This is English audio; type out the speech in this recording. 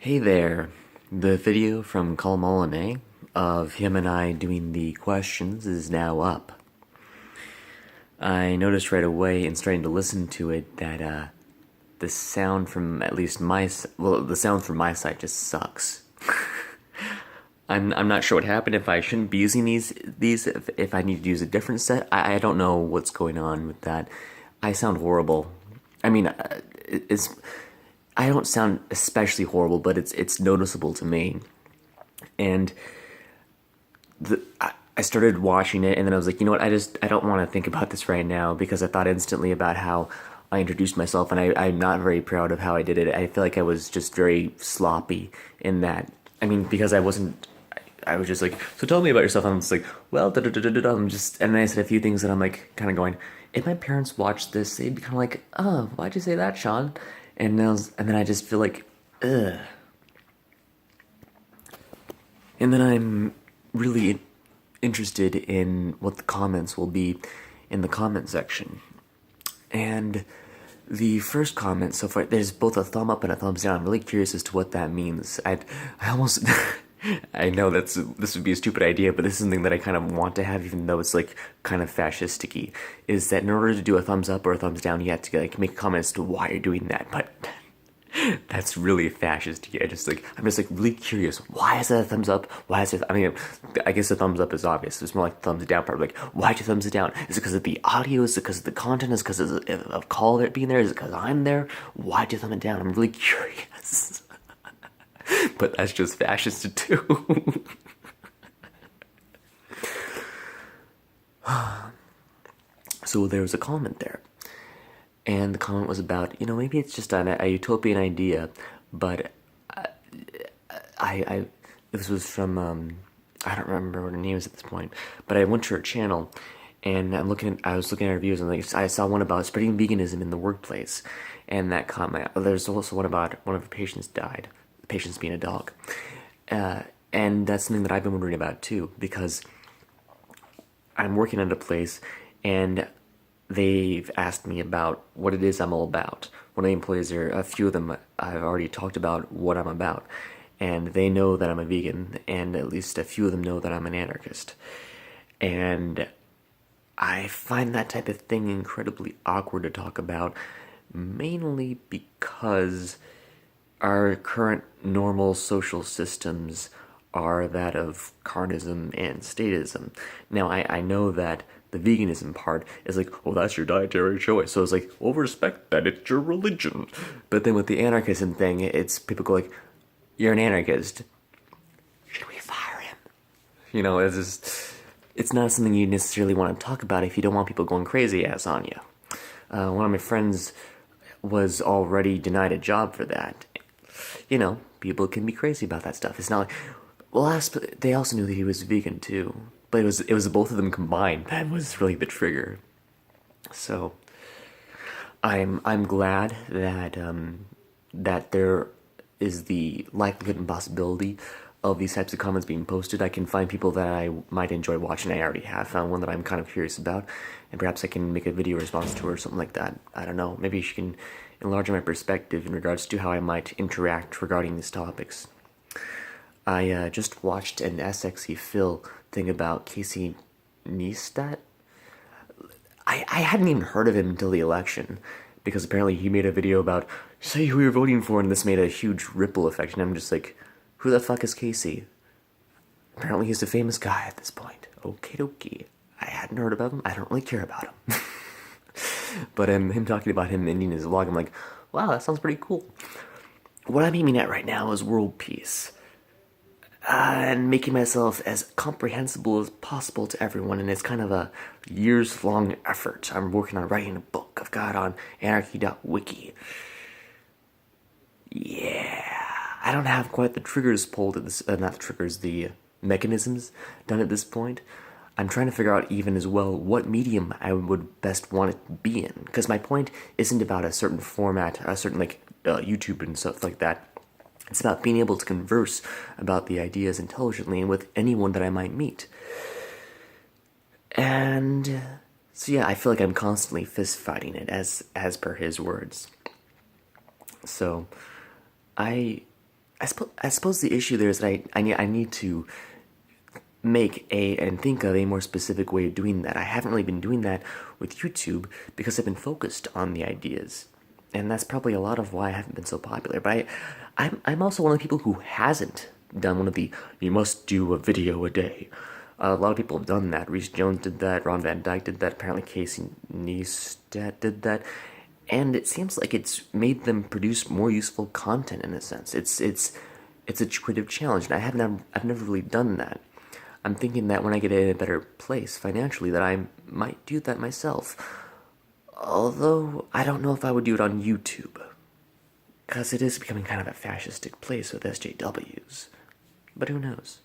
Hey there. The video from Kalmalane of him and I doing the questions is now up. I noticed right away in starting to listen to it that the sound from at least the sound from my side just sucks. I'm not sure what happened. If I shouldn't be using these if I need to use a different set, I don't know what's going on with that. I sound horrible. I mean, it's I don't sound especially horrible, but it's noticeable to me. And I started watching it, and then I was like, you know what? I don't want to think about this right now because I thought instantly about how I introduced myself, and I'm not very proud of how I did it. I feel like I was just very sloppy in that. I mean, because I wasn't. I was just like, so tell me about yourself. And I'm just like, well, da da da da da. I'm just, and then I said a few things that I'm like, kind of going. If my parents watched this, they'd be kind of like, oh, why'd you say that, Sean? And then I just feel like, ugh. And then I'm really interested in what the comments will be in the comment section. And the first comment so far, there's both a thumb up and a thumbs down. I'm really curious as to what that means. I almost, I know this would be a stupid idea, but this is something that I kind of want to have, even though it's like kind of fascisticky. Is that in order to do a thumbs up or a thumbs down, you have to like make a comment as to why you're doing that. But that's really fascist. I'm just like really curious. Why is that a thumbs up? Why is it? I mean, I guess the thumbs up is obvious. It's more like the thumbs down part. Like, why'd you thumbs it down? Is it because of the audio? Is it because of the content? Is it because of call there being there? Is it because I'm there? Why'd you thumb it down? I'm really curious. But that's just fascist to do. So there was a comment there. And the comment was about, maybe it's just a utopian idea, but I this was from, I don't remember what her name is at this point, but I went to her channel, and I was looking at her reviews, and like, I saw one about spreading veganism in the workplace, and that comment, there's also one about one of her patients died, the patient's being a dog, and that's something that I've been wondering about too, because I'm working at a place, and they've asked me about what it is I'm all about. One of the employees there, a few of them, I've already talked about what I'm about. And they know that I'm a vegan, and at least a few of them know that I'm an anarchist. And I find that type of thing incredibly awkward to talk about, mainly because our current normal social systems are that of carnism and statism. Now, I know that the veganism part is like, oh, that's your dietary choice. So it's like, well, respect that, it's your religion. But then with the anarchism thing, it's people go like, you're an anarchist. Should we fire him? It's not something you necessarily want to talk about if you don't want people going crazy ass on you. One of my friends was already denied a job for that. People can be crazy about that stuff. It's not like, well, they also knew that he was vegan too. But it was both of them combined that was really the trigger. So I'm glad that that there is the likelihood and possibility of these types of comments being posted. I can find people that I might enjoy watching. I already have found one that I'm kind of curious about, and perhaps I can make a video response to her or something like that. I don't know. Maybe she can enlarge my perspective in regards to how I might interact regarding these topics. I just watched an SXE Phil thing about Casey Neistat. I hadn't even heard of him until the election, because apparently he made a video about, say who you're voting for, and this made a huge ripple effect, and I'm just like, who the fuck is Casey? Apparently he's a famous guy at this point. Okie dokie. I hadn't heard about him, I don't really care about him. But him talking about him ending his vlog, I'm like, wow, that sounds pretty cool. What I'm aiming at right now is world peace. And making myself as comprehensible as possible to everyone, and it's kind of a years-long effort. I'm working on writing a book I've got on anarchy.wiki. Yeah, I don't have quite the triggers pulled at this, not the triggers, the mechanisms done at this point. I'm trying to figure out even as well what medium I would best want it to be in, because my point isn't about a certain format, a certain YouTube and stuff like that. It's about being able to converse about the ideas intelligently and with anyone that I might meet. And so yeah, I feel like I'm constantly fist fighting it as per his words. So I I suppose the issue there is that I need to make a and think of a more specific way of doing that. I haven't really been doing that with YouTube because I've been focused on the ideas. And that's probably a lot of why I haven't been so popular. But I'm also one of the people who hasn't done one of the you must do a video a day. A lot of people have done that. Reese Jones did that. Ron Van Dyke did that. Apparently Casey Neistat did that. And it seems like it's made them produce more useful content in a sense. It's a creative challenge, and I've never really done that. I'm thinking that when I get in a better place financially, that I might do that myself. Although I don't know if I would do it on YouTube, because it is becoming kind of a fascistic place with SJWs. But who knows?